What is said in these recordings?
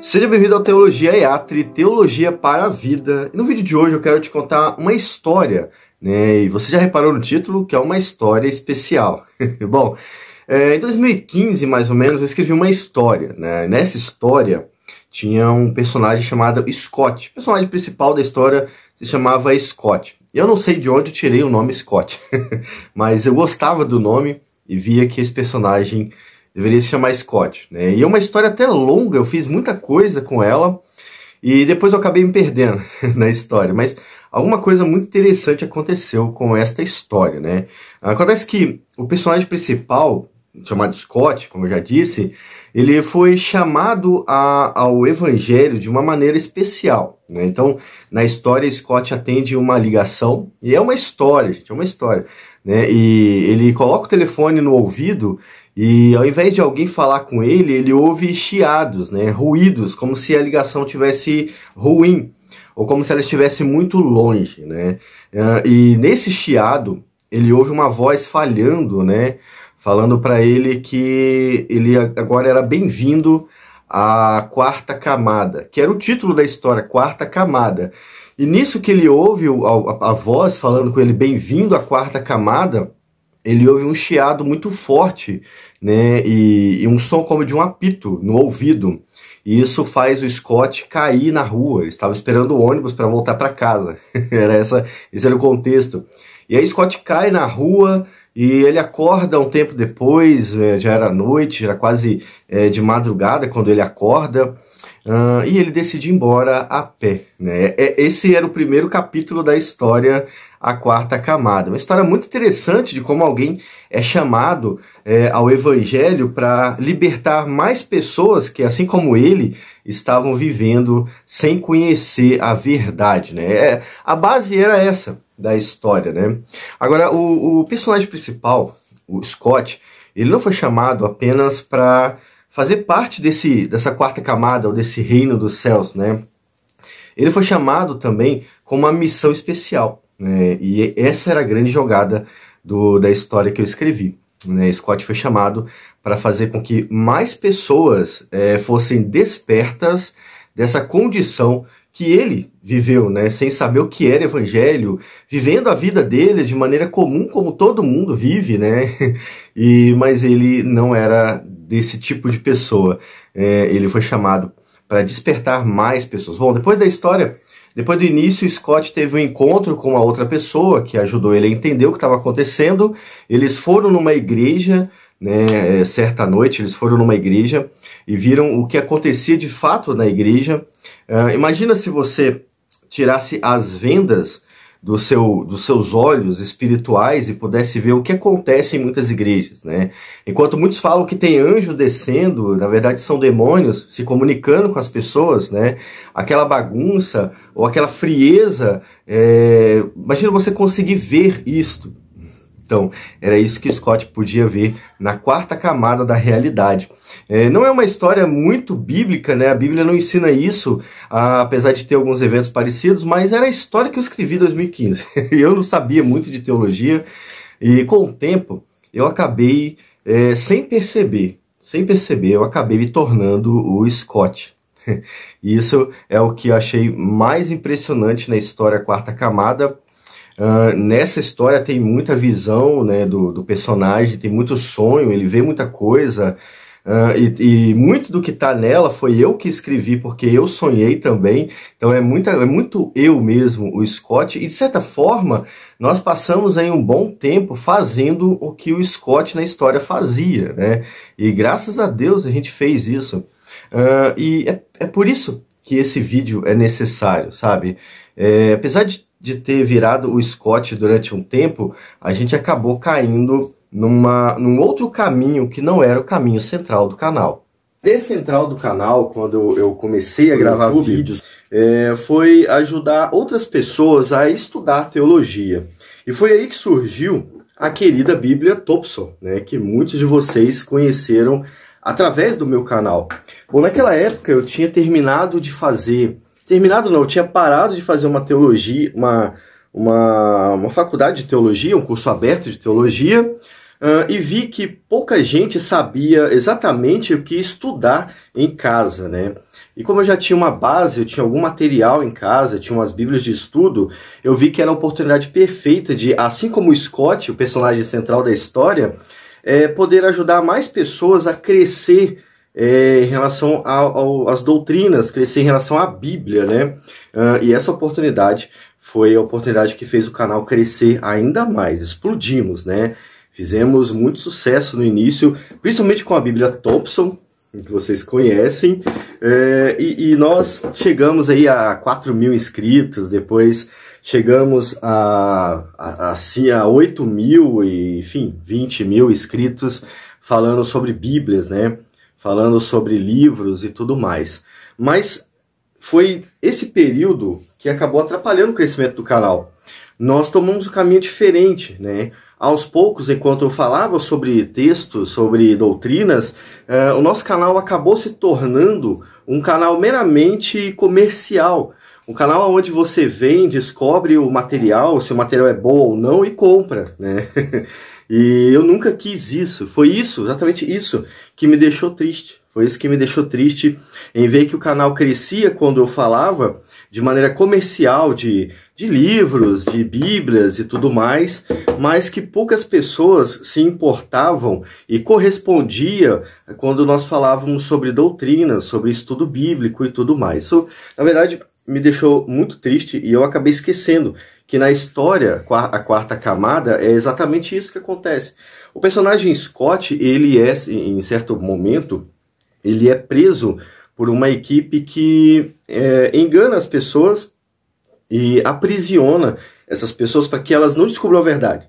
Seja bem-vindo ao Teologia EATRE, Teologia para a Vida. E no vídeo de hoje eu quero te contar uma história, né? E você já reparou no título que é uma história especial. Bom, em 2015, mais ou menos, eu escrevi uma história, né? Nessa história tinha um personagem chamado Scott. O personagem principal da história se chamava Scott. Eu não sei de onde eu tirei o nome Scott, mas eu gostava do nome e via que esse personagem deveria se chamar Scott, né? E é uma história até longa, eu fiz muita coisa com ela e depois eu acabei me perdendo na história, mas alguma coisa muito interessante aconteceu com esta história, né? Acontece que o personagem principal, chamado Scott, como eu já disse, ele foi chamado ao evangelho de uma maneira especial, né? Então, na história, Scott atende uma ligação, e é uma história, gente, é uma história, né? E ele coloca o telefone no ouvido e ao invés de alguém falar com ele, ele ouve chiados, né? Ruídos, como se a ligação tivesse ruim, ou como se ela estivesse muito longe, né? E nesse chiado, ele ouve uma voz falhando, né? Falando para ele que ele agora era bem-vindo à quarta camada, que era o título da história, Quarta Camada. E nisso que ele ouve a voz falando com ele, bem-vindo à quarta camada, ele ouve um chiado muito forte, né? E um som como de um apito no ouvido. E isso faz o Scott cair na rua. Ele estava esperando o ônibus para voltar para casa. Esse era o contexto. E aí Scott cai na rua e ele acorda um tempo depois, já era noite, já era quase de madrugada quando ele acorda. E ele decide ir embora a pé, né? Esse era o primeiro capítulo da história, A Quarta Camada. Uma história muito interessante de como alguém é chamado ao evangelho para libertar mais pessoas que, assim como ele, estavam vivendo sem conhecer a verdade, né? A base era essa da história, né? Agora, o personagem principal, o Scott, ele não foi chamado apenas para fazer parte dessa quarta camada, ou desse reino dos céus, né? Ele foi chamado também com uma missão especial, né? E essa era a grande jogada da história que eu escrevi, né? Scott foi chamado para fazer com que mais pessoas fossem despertas dessa condição que ele viveu, né, sem saber o que era evangelho, vivendo a vida dele de maneira comum, como todo mundo vive, né, mas ele não era desse tipo de pessoa. Ele foi chamado para despertar mais pessoas. Bom, depois da história, depois do início, Scott teve um encontro com uma outra pessoa que ajudou ele a entender o que estava acontecendo. Eles foram numa igreja, né, certa noite, eles foram numa igreja e viram o que acontecia de fato na igreja. Imagina se você tirasse as vendas dos seus olhos espirituais e pudesse ver o que acontece em muitas igrejas, né? Enquanto muitos falam que tem anjo descendo, na verdade são demônios se comunicando com as pessoas, né? Aquela bagunça ou aquela frieza, imagina você conseguir ver isto. Então, era isso que Scott podia ver na quarta camada da realidade. Não é uma história muito bíblica, né? A Bíblia não ensina isso, apesar de ter alguns eventos parecidos, mas era a história que eu escrevi em 2015. Eu não sabia muito de teologia e com o tempo eu acabei, sem perceber, eu acabei me tornando o Scott. E isso é o que eu achei mais impressionante na história Quarta Camada. Nessa história tem muita visão, né, do personagem, tem muito sonho, ele vê muita coisa, e muito do que está nela foi eu que escrevi, porque eu sonhei também. Então é muito eu mesmo, o Scott, e de certa forma nós passamos aí um bom tempo fazendo o que o Scott na história fazia, né? E graças a Deus a gente fez isso. E é por isso que esse vídeo é necessário, sabe? Apesar de ter virado o Scott durante um tempo, a gente acabou caindo num outro caminho que não era o caminho central do canal. O central do canal, quando eu comecei a gravar vídeos, foi ajudar outras pessoas a estudar teologia. E foi aí que surgiu a querida Bíblia Thompson, né, que muitos de vocês conheceram através do meu canal. Bom, naquela época eu tinha terminado de fazer... Terminado não, eu tinha parado de fazer uma teologia, uma faculdade de teologia, um curso aberto de teologia, e vi que pouca gente sabia exatamente o que estudar em casa, né? E como eu já tinha uma base, eu tinha algum material em casa, tinha umas bíblias de estudo, eu vi que era a oportunidade perfeita de, assim como o Scott, o personagem central da história, poder ajudar mais pessoas a crescer em relação às doutrinas, crescer em relação à Bíblia, né? E essa oportunidade foi a oportunidade que fez o canal crescer ainda mais. Explodimos, né? Fizemos muito sucesso no início, principalmente com a Bíblia Thompson, que vocês conhecem, e nós chegamos aí a 4.000 inscritos, depois chegamos a 8.000, e, enfim, 20.000 inscritos falando sobre Bíblias, né? Falando sobre livros e tudo mais. Mas foi esse período que acabou atrapalhando o crescimento do canal. Nós tomamos um caminho diferente, né? Aos poucos, enquanto eu falava sobre textos, sobre doutrinas, o nosso canal acabou se tornando um canal meramente comercial. Um canal onde você vem, descobre o material, se o material é bom ou não, e compra, né? E eu nunca quis isso. Foi isso, exatamente isso, que me deixou triste. Foi isso que me deixou triste em ver que o canal crescia quando eu falava de maneira comercial de livros, de bíblias e tudo mais, mas que poucas pessoas se importavam e correspondia quando nós falávamos sobre doutrinas, sobre estudo bíblico e tudo mais. Isso, na verdade, me deixou muito triste e eu acabei esquecendo que na história, a quarta camada, é exatamente isso que acontece. O personagem Scott, ele em certo momento, ele é preso por uma equipe que engana as pessoas e aprisiona essas pessoas para que elas não descubram a verdade.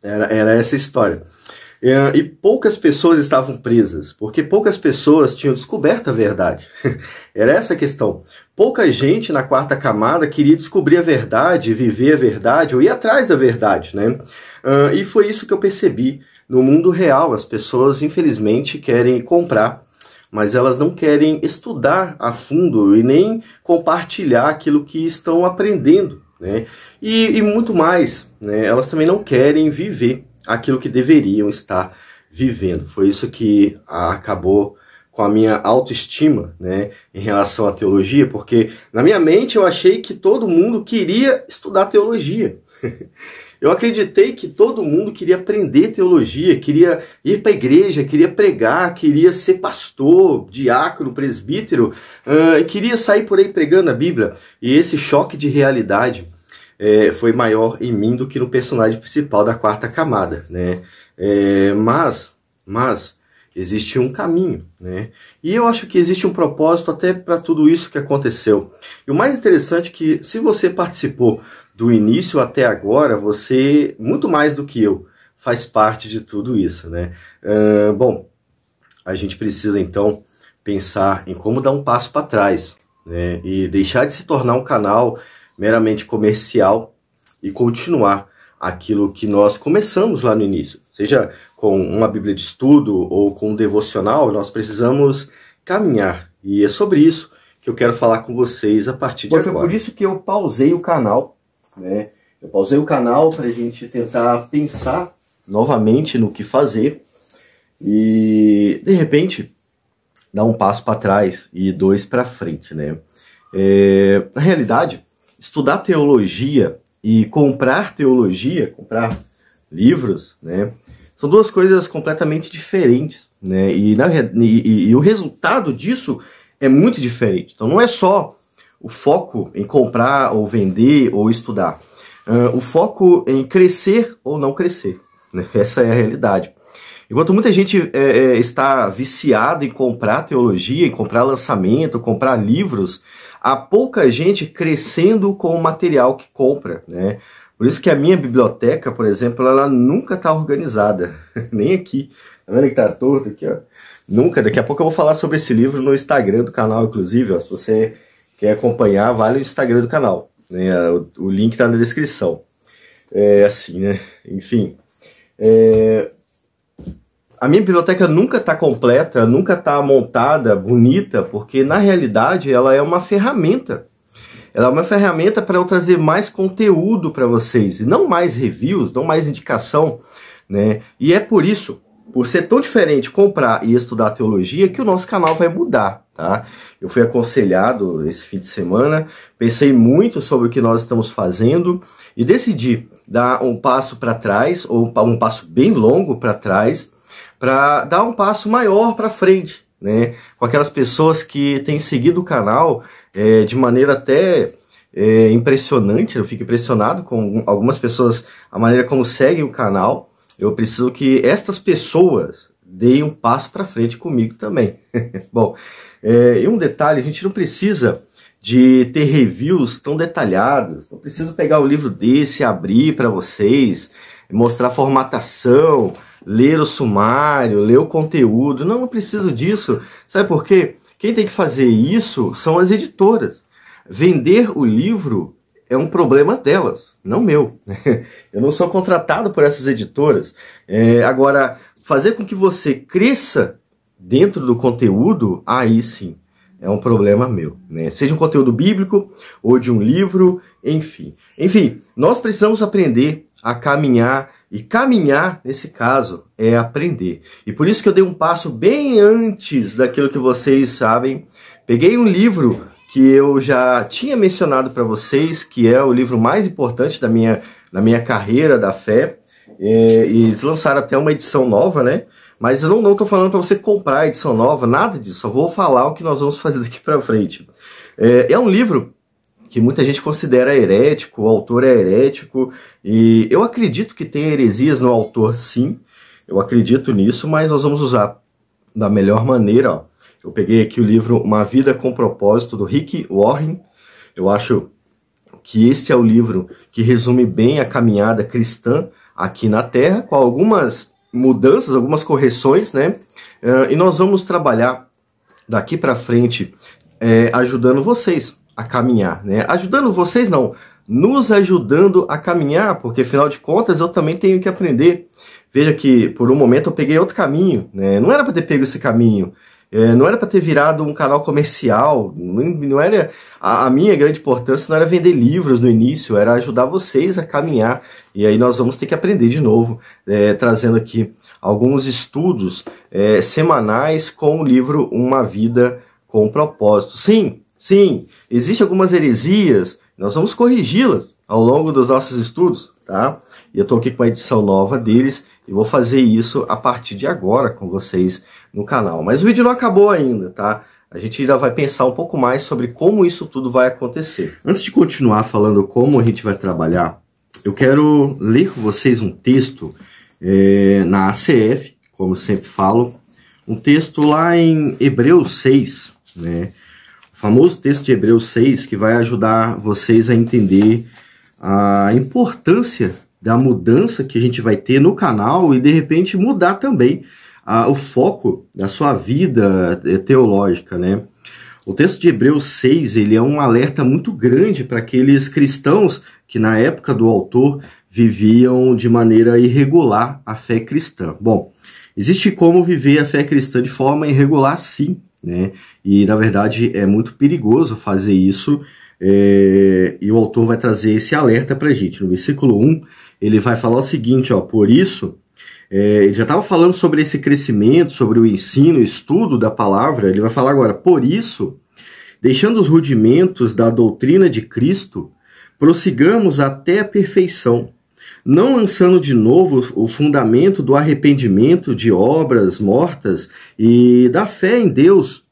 Era essa a história. E poucas pessoas estavam presas, porque poucas pessoas tinham descoberto a verdade. Era essa a questão. Pouca gente na quarta camada queria descobrir a verdade, viver a verdade, ou ir atrás da verdade, né? E foi isso que eu percebi. No mundo real, as pessoas, infelizmente, querem comprar, mas elas não querem estudar a fundo e nem compartilhar aquilo que estão aprendendo, né? E muito mais, né? Elas também não querem viver aquilo que deveriam estar vivendo. Foi isso que acabou com a minha autoestima, né, em relação à teologia, porque na minha mente eu achei que todo mundo queria estudar teologia. Eu acreditei que todo mundo queria aprender teologia, queria ir para a igreja, queria pregar, queria ser pastor, diácono, presbítero, queria sair por aí pregando a Bíblia. E esse choque de realidade foi maior em mim do que no personagem principal da quarta camada, né? Mas existe um caminho, né? E eu acho que existe um propósito até para tudo isso que aconteceu. E o mais interessante é que, se você participou do início até agora, você, muito mais do que eu, faz parte de tudo isso, né? Bom, a gente precisa então pensar em como dar um passo para trás, né? E deixar de se tornar um canal meramente comercial e continuar aquilo que nós começamos lá no início. Seja com uma Bíblia de estudo ou com um devocional, nós precisamos caminhar. E é sobre isso que eu quero falar com vocês a partir de agora. Foi por isso que eu pausei o canal, né? Eu pausei o canal para a gente tentar pensar novamente no que fazer e, de repente, dar um passo para trás e 2 para frente, né? Na realidade, estudar teologia e comprar teologia, comprar livros, né, são duas coisas completamente diferentes, né? E o resultado disso é muito diferente. Então não é só o foco em comprar ou vender ou estudar. O foco em crescer ou não crescer, né? Essa é a realidade. Enquanto muita gente está viciada em comprar teologia, em comprar lançamento, comprar livros, há pouca gente crescendo com o material que compra, né? Por isso que a minha biblioteca, por exemplo, ela nunca está organizada. Nem aqui. Tá vendo que tá torto aqui, ó? Nunca. Daqui a pouco eu vou falar sobre esse livro no Instagram do canal, inclusive, ó. Se você quer acompanhar, vai no Instagram do canal, né? O link está na descrição. Assim, né? Enfim. A minha biblioteca nunca está completa, nunca está montada, bonita, porque na realidade ela é uma ferramenta. Ela é uma ferramenta para eu trazer mais conteúdo para vocês, e não mais reviews, não mais indicação, né? E é por isso, por ser tão diferente comprar e estudar teologia, que o nosso canal vai mudar, tá? Eu fui aconselhado esse fim de semana, pensei muito sobre o que nós estamos fazendo e decidi dar um passo para trás, ou um passo bem longo para trás, para dar um passo maior para frente, né? Com aquelas pessoas que têm seguido o canal de maneira até impressionante. Eu fico impressionado com algumas pessoas, a maneira como seguem o canal. Eu preciso que estas pessoas deem um passo para frente comigo também. Bom, e um detalhe, a gente não precisa de ter reviews tão detalhados, não preciso pegar um livro desse, abrir para vocês, mostrar a formatação, ler o sumário, ler o conteúdo. Não preciso disso. Sabe por quê? Quem tem que fazer isso são as editoras. Vender o livro é um problema delas, não meu. Eu não sou contratado por essas editoras. Agora, fazer com que você cresça dentro do conteúdo, aí sim, é um problema meu, né? Seja um conteúdo bíblico ou de um livro, enfim. Enfim, nós precisamos aprender a caminhar, e caminhar, nesse caso, é aprender. E por isso que eu dei um passo bem antes daquilo que vocês sabem. Peguei um livro que eu já tinha mencionado para vocês, que é o livro mais importante da minha carreira da fé, e eles lançaram até uma edição nova, né? Mas eu não estou falando para você comprar a edição nova, nada disso, só vou falar o que nós vamos fazer daqui para frente. É um livro que muita gente considera herético, o autor é herético, e eu acredito que tem heresias no autor, sim, eu acredito nisso, mas nós vamos usar da melhor maneira, ó. Eu peguei aqui o livro Uma Vida com Propósito, do Rick Warren. Eu acho que esse é o livro que resume bem a caminhada cristã aqui na Terra, com algumas mudanças, algumas correções, né? E nós vamos trabalhar daqui para frente ajudando vocês a caminhar, né? Ajudando vocês não, nos ajudando a caminhar, porque afinal de contas eu também tenho que aprender. Veja que por um momento eu peguei outro caminho, né? Não era para ter pego esse caminho. Não era para ter virado um canal comercial, não era a minha grande importância, não era vender livros no início, era ajudar vocês a caminhar. E aí nós vamos ter que aprender de novo, trazendo aqui alguns estudos semanais com o livro Uma Vida com Propósito. Sim, existem algumas heresias, nós vamos corrigi-las ao longo dos nossos estudos, tá? E eu estou aqui com a edição nova deles e vou fazer isso a partir de agora com vocês no canal. Mas o vídeo não acabou ainda, tá? A gente ainda vai pensar um pouco mais sobre como isso tudo vai acontecer. Antes de continuar falando como a gente vai trabalhar, eu quero ler com vocês um texto na ACF, como eu sempre falo, um texto lá em Hebreus 6, né? O famoso texto de Hebreus 6, que vai ajudar vocês a entender a importância da mudança que a gente vai ter no canal e de repente mudar também o foco da sua vida teológica, né? O texto de Hebreus 6, ele é um alerta muito grande para aqueles cristãos que na época do autor viviam de maneira irregular a fé cristã. Bom, existe como viver a fé cristã de forma irregular, sim, né? E na verdade é muito perigoso fazer isso, e o autor vai trazer esse alerta para a gente. No versículo 1, ele vai falar o seguinte, ó: por isso, ele já estava falando sobre esse crescimento, sobre o ensino, o estudo da palavra. Ele vai falar agora: por isso, deixando os rudimentos da doutrina de Cristo, prossigamos até a perfeição, não lançando de novo o fundamento do arrependimento de obras mortas e da fé em Deus,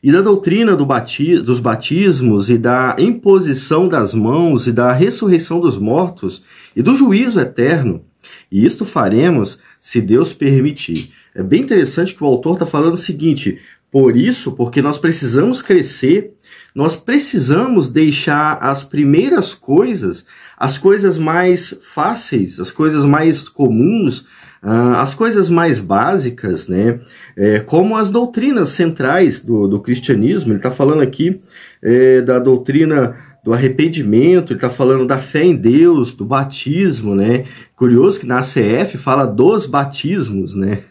e da doutrina dos batismos e da imposição das mãos e da ressurreição dos mortos e do juízo eterno. E isto faremos se Deus permitir. É bem interessante que o autor está falando o seguinte: por isso, porque nós precisamos crescer, nós precisamos deixar as primeiras coisas, as coisas mais fáceis, as coisas mais comuns, as coisas mais básicas, né? Como as doutrinas centrais do cristianismo. Ele está falando aqui da doutrina do arrependimento, ele está falando da fé em Deus, do batismo, né? Curioso que na ACF fala dos batismos, né?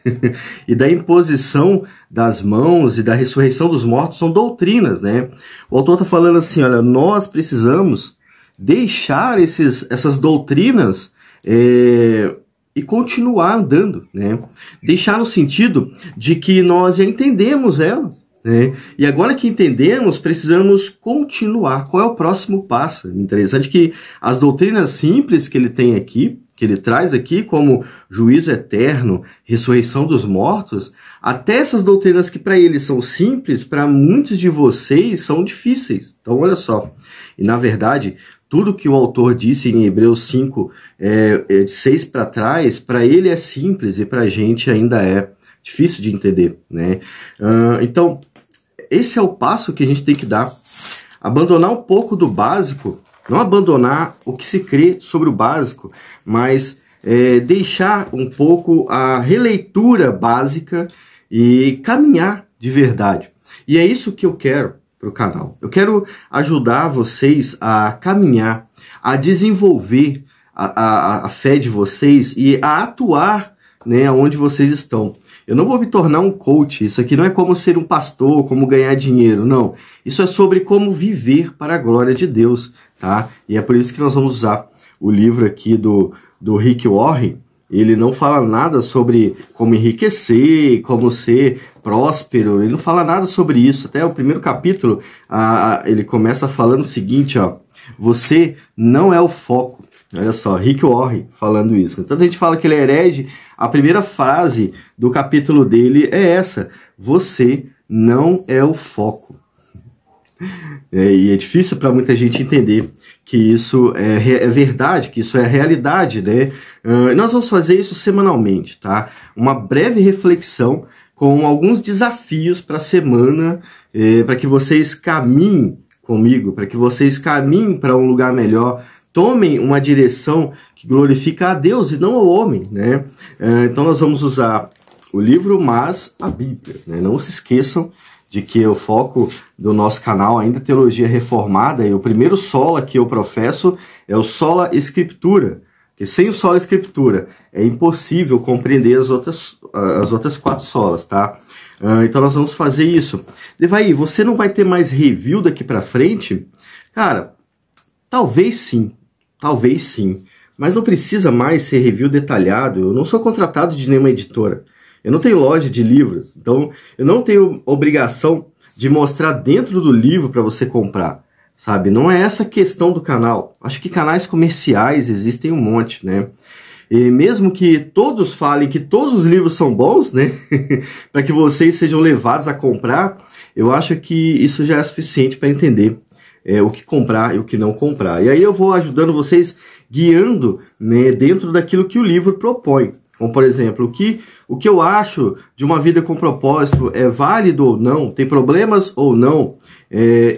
E da imposição das mãos e da ressurreição dos mortos, são doutrinas, né? O autor está falando assim, olha, nós precisamos deixar essas doutrinas e continuar andando, né? Deixar no sentido de que nós já entendemos elas, né? E agora que entendemos, precisamos continuar. Qual é o próximo passo? Interessante que as doutrinas simples que ele tem aqui, que ele traz aqui, como juízo eterno, ressurreição dos mortos, até essas doutrinas que para ele são simples, para muitos de vocês são difíceis. Então, olha só. E, na verdade, tudo que o autor disse em Hebreus 5, de 6 para trás, para ele é simples e para a gente ainda é difícil de entender, né? Então, esse é o passo que a gente tem que dar. Abandonar um pouco do básico, não abandonar o que se crê sobre o básico, mas deixar um pouco a releitura básica e caminhar de verdade. E é isso que eu quero para o canal. Eu quero ajudar vocês a caminhar, a desenvolver a fé de vocês e a atuar, né, onde vocês estão. Eu não vou me tornar um coach, isso aqui não é como ser um pastor, como ganhar dinheiro, não. Isso é sobre como viver para a glória de Deus, tá? E é por isso que nós vamos usar o livro aqui do Rick Warren. Ele não fala nada sobre como enriquecer, como ser próspero, ele não fala nada sobre isso. Até o primeiro capítulo, ele começa falando o seguinte, ó, você não é o foco. Olha só, Rick Warren falando isso. Então a gente fala que ele é herege. A primeira frase do capítulo dele é essa: você não é o foco. E é difícil para muita gente entender que isso é verdade, que isso é realidade, né? Nós vamos fazer isso semanalmente, tá? Uma breve reflexão com alguns desafios para a semana, para que vocês caminhem comigo, para que vocês caminhem para um lugar melhor, tomem uma direção que glorifica a Deus e não ao homem, né? Então nós vamos usar o livro, mas a Bíblia, né? Não se esqueçam de que o foco do nosso canal ainda é teologia reformada, e o primeiro sola que eu professo é o sola escritura, porque sem o sola escritura é impossível compreender as outras 4 solas, tá? Então nós vamos fazer isso. Devaí, você não vai ter mais review daqui pra frente? Cara, talvez sim, mas não precisa mais ser review detalhado. Eu não sou contratado de nenhuma editora. Eu não tenho loja de livros, então eu não tenho obrigação de mostrar dentro do livro para você comprar, sabe? Não é essa a questão do canal. Acho que canais comerciais existem um monte, né? E mesmo que todos falem que todos os livros são bons, né? para que vocês sejam levados a comprar, eu acho que isso já é suficiente para entender o que comprar e o que não comprar. E aí eu vou ajudando vocês, guiando, né, dentro daquilo que o livro propõe. Como, por exemplo, o que eu acho de uma vida com propósito é válido ou não, tem problemas ou não,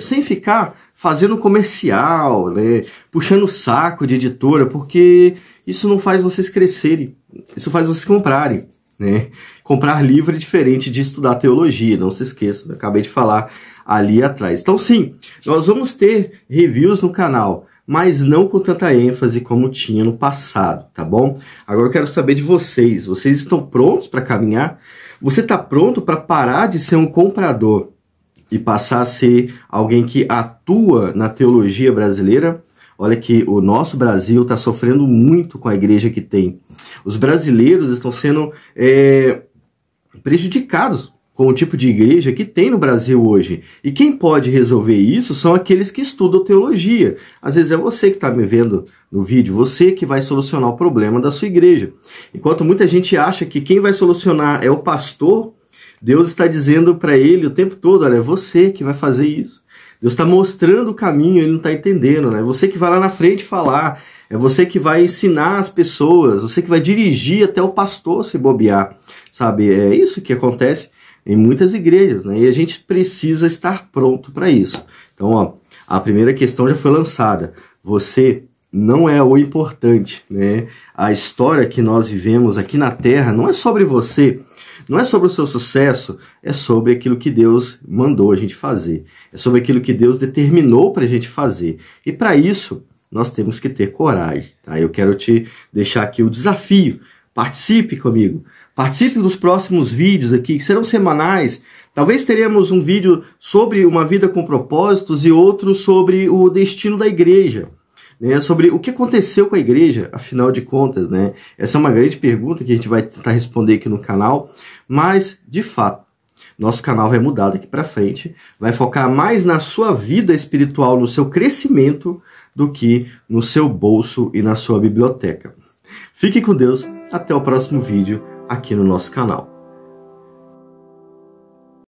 sem ficar fazendo comercial, né, puxando o saco de editora, porque isso não faz vocês crescerem, isso faz vocês comprarem, né? Comprar livro é diferente de estudar teologia, não se esqueçam, eu acabei de falar ali atrás. Então sim, nós vamos ter reviews no canal, mas não com tanta ênfase como tinha no passado, tá bom? Agora eu quero saber de vocês. Vocês estão prontos para caminhar? Você está pronto para parar de ser um comprador e passar a ser alguém que atua na teologia brasileira? Olha que o nosso Brasil está sofrendo muito com a igreja que tem. Os brasileiros estão sendo prejudicados com o tipo de igreja que tem no Brasil hoje. E quem pode resolver isso são aqueles que estudam teologia. Às vezes é você que está me vendo no vídeo, você que vai solucionar o problema da sua igreja. Enquanto muita gente acha que quem vai solucionar é o pastor, Deus está dizendo para ele o tempo todo, olha, é você que vai fazer isso. Deus está mostrando o caminho, ele não está entendendo, né? É você que vai lá na frente falar, é você que vai ensinar as pessoas, você que vai dirigir até o pastor se bobear, sabe? É isso que acontece em muitas igrejas, né? E a gente precisa estar pronto para isso. Então, ó, a primeira questão já foi lançada. Você não é o importante, né? A história que nós vivemos aqui na Terra não é sobre você, não é sobre o seu sucesso, é sobre aquilo que Deus mandou a gente fazer. É sobre aquilo que Deus determinou para a gente fazer. E para isso, nós temos que ter coragem, tá? Eu quero te deixar aqui o desafio. Participe comigo. Participe dos próximos vídeos aqui, que serão semanais. Talvez teremos um vídeo sobre uma vida com propósitos e outro sobre o destino da igreja, né? Sobre o que aconteceu com a igreja, afinal de contas, né? Essa é uma grande pergunta que a gente vai tentar responder aqui no canal. Mas, de fato, Nosso canal vai mudar daqui para frente, vai focar mais na sua vida espiritual, no seu crescimento, do que no seu bolso e na sua biblioteca. Fique com Deus, até o próximo vídeo aqui no nosso canal.